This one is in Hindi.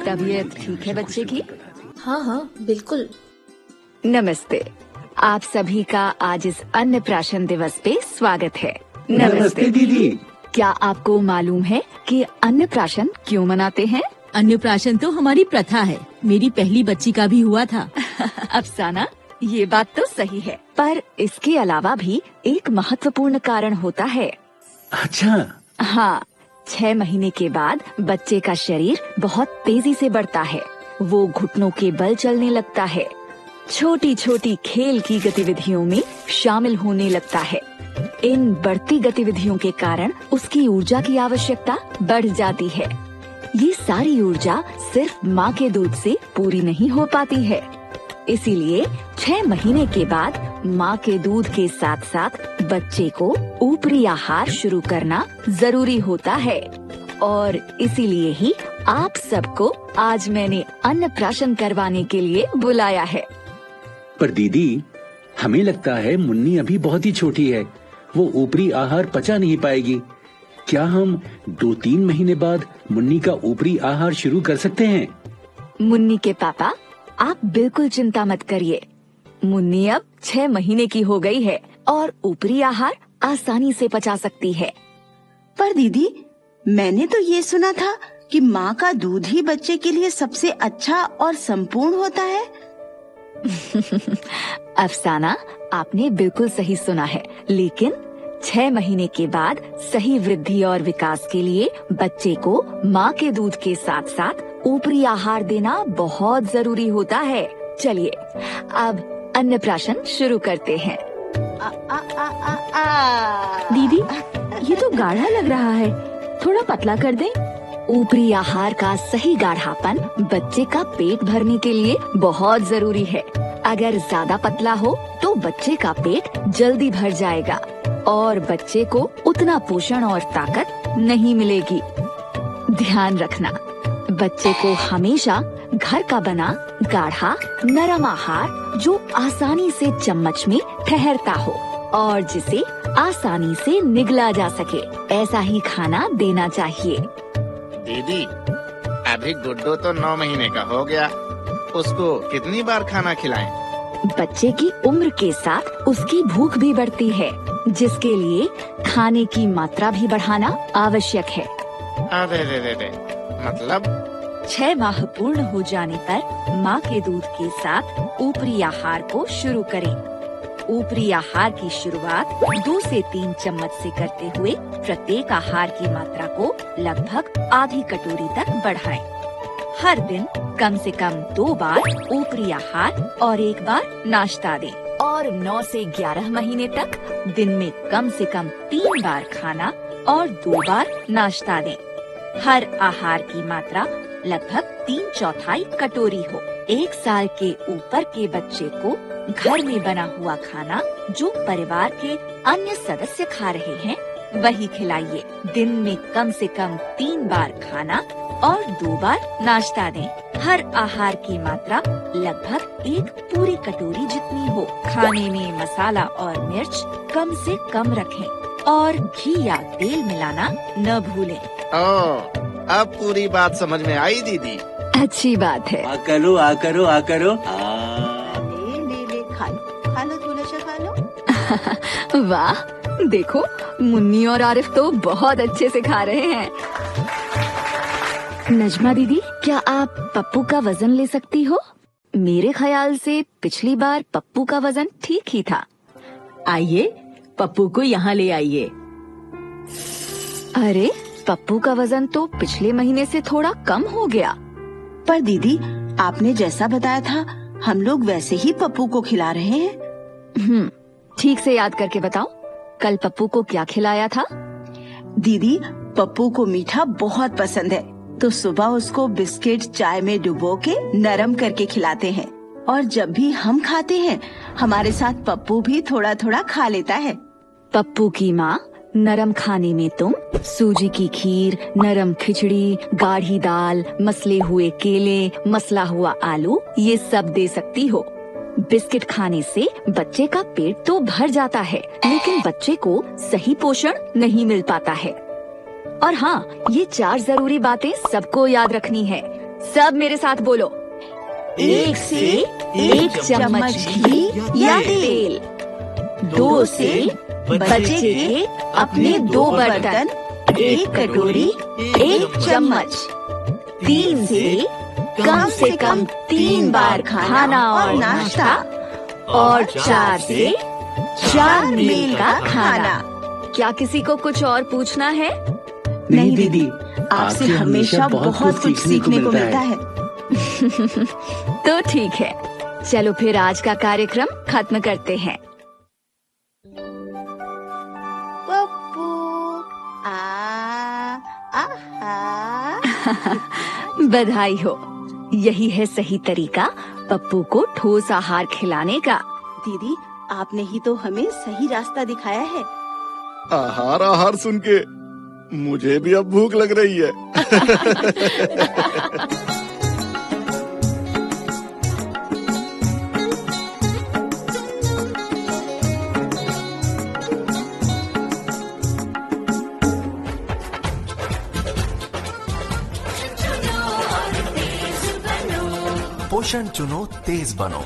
तबीयत ठीक है बच्चे की? हाँ हाँ बिल्कुल। नमस्ते। आप सभी का आज इस अन्नप्राशन दिवस पे स्वागत है। नमस्ते दीदी। क्या आपको मालूम है कि अन्नप्राशन क्यों मनाते हैं? अन्नप्राशन तो हमारी प्रथा है। मेरी पहली बच्ची का भी हुआ था। अफसाना, ये बात तो सही है, पर इसके अलावा भी एक महत्वपूर्ण कारण होता है। अच्छा। हाँ, 6 महीने के बाद बच्चे का शरीर बहुत तेजी से बढ़ता है। वो घुटनों के बल चलने लगता है, छोटी छोटी खेल की गतिविधियों में शामिल होने लगता है। इन बढ़ती गतिविधियों के कारण उसकी ऊर्जा की आवश्यकता बढ़ जाती है। ये सारी ऊर्जा सिर्फ माँ के दूध से पूरी नहीं हो पाती है। इसीलिए 6 महीने के बाद माँ के दूध के साथ साथ बच्चे को ऊपरी आहार शुरू करना जरूरी होता है। और इसीलिए ही आप सबको आज मैंने अन्नप्राशन करवाने के लिए बुलाया है। पर दीदी, हमें लगता है मुन्नी अभी बहुत ही छोटी है, वो ऊपरी आहार पचा नहीं पाएगी। क्या हम 2-3 महीने बाद मुन्नी का ऊपरी आहार शुरू कर सकते हैं? मुन्नी के पापा, आप बिल्कुल चिंता मत करिए। मुन्नी अब 6 महीने की हो गई है और ऊपरी आहार आसानी से पचा सकती है। पर दीदी, मैंने तो ये सुना था कि माँ का दूध ही बच्चे के लिए सबसे अच्छा और संपूर्ण होता है। अफसाना, आपने बिल्कुल सही सुना है, लेकिन 6 महीने के बाद सही वृद्धि और विकास के लिए बच्चे को माँ के दूध के साथ साथ ऊपरी आहार देना बहुत जरूरी होता है। चलिए अब अन्नप्राशन शुरू करते हैं। दीदी, ये तो गाढ़ा लग रहा है, थोड़ा पतला कर दें। ऊपरी आहार का सही गाढ़ापन बच्चे का पेट भरने के लिए बहुत जरूरी है। अगर ज्यादा पतला हो तो बच्चे का पेट जल्दी भर जाएगा और बच्चे को उतना पोषण और ताकत नहीं मिलेगी। ध्यान रखना, बच्चे को हमेशा घर का बना गाढ़ा नरम आहार जो आसानी से चम्मच में ठहरता हो और जिसे आसानी से निगला जा सके, ऐसा ही खाना देना चाहिए। दीदी, अभी गुड्डू तो 9 महीने का हो गया, उसको कितनी बार खाना खिलाएं? बच्चे की उम्र के साथ उसकी भूख भी बढ़ती है, जिसके लिए खाने की मात्रा भी बढ़ाना आवश्यक है। अरे, मतलब 6 माह पूर्ण हो जाने पर माँ के दूध के साथ ऊपरी आहार को शुरू करें। ऊपरी आहार की शुरुआत 2 से 3 चम्मच से करते हुए प्रत्येक आहार की मात्रा को लगभग आधी कटोरी तक बढ़ाएं। हर दिन कम से कम 2 बार ऊपरी आहार और 1 बार नाश्ता दें और 9 से 11 महीने तक दिन में कम से कम 3 बार खाना और 2 बार नाश्ता दें। हर आहार की मात्रा लगभग 3/4 कटोरी हो। 1 साल के ऊपर के बच्चे को घर में बना हुआ खाना जो परिवार के अन्य सदस्य खा रहे हैं वही खिलाइए। दिन में कम से कम 3 बार खाना और 2 बार नाश्ता दें। हर आहार की मात्रा लगभग 1 पूरी कटोरी जितनी हो। खाने में मसाला और मिर्च कम से कम रखें और घी या तेल मिलाना न भूलें। अब पूरी बात समझ में आई दीदी। अच्छी बात है। आ करो। ले खा लो थोड़ा सा खा लो। वाह, देखो मुन्नी और आरिफ तो बहुत अच्छे से खा रहे हैं। नजमा दीदी, क्या आप पप्पू का वजन ले सकती हो? मेरे ख्याल से पिछली बार पप्पू का वजन ठीक ही था। आइए, पप्पू को यहाँ ले आइए। अरे, पप्पू का वजन तो पिछले महीने से थोड़ा कम हो गया। पर दीदी, आपने जैसा बताया था हम लोग वैसे ही पप्पू को खिला रहे हैं। ठीक से याद करके बताओ, कल पप्पू को क्या खिलाया था? दीदी, पप्पू को मीठा बहुत पसंद है, तो सुबह उसको बिस्किट चाय में डुबो के नरम करके खिलाते हैं और जब भी हम खाते हैं हमारे साथ पप्पू भी थोड़ा थोड़ा खा लेता है। पप्पू की माँ नरम खाने में तुम सूजी की खीर, नरम खिचड़ी, गाढ़ी दाल, मसले हुए केले, मसला हुआ आलू ये सब दे सकती हो। बिस्किट खाने से बच्चे का पेट तो भर जाता है, लेकिन बच्चे को सही पोषण नहीं मिल पाता है। और हाँ, ये 4 जरूरी बातें सबको याद रखनी है। सब मेरे साथ बोलो। 1 से 1 चम्मच घी या तेल। 2 से बचे अपने 2 बर्तन, 1 कटोरी, 1 चम्मच। 3 से कम 3 बार खाना और नाश्ता। और 4 से 4 मील का खाना। क्या किसी को कुछ और पूछना है? नहीं दीदी, आपसे हमेशा बहुत कुछ सीखने को मिलता है। तो ठीक है, चलो फिर आज का कार्यक्रम खत्म करते हैं। पप्पू बधाई हो, यही है सही तरीका पप्पू को ठोस आहार खिलाने का। दीदी, आपने ही तो हमें सही रास्ता दिखाया है। आहार आहार सुन के मुझे भी अब भूख लग रही है। पोषण चुनो, तेज बनो।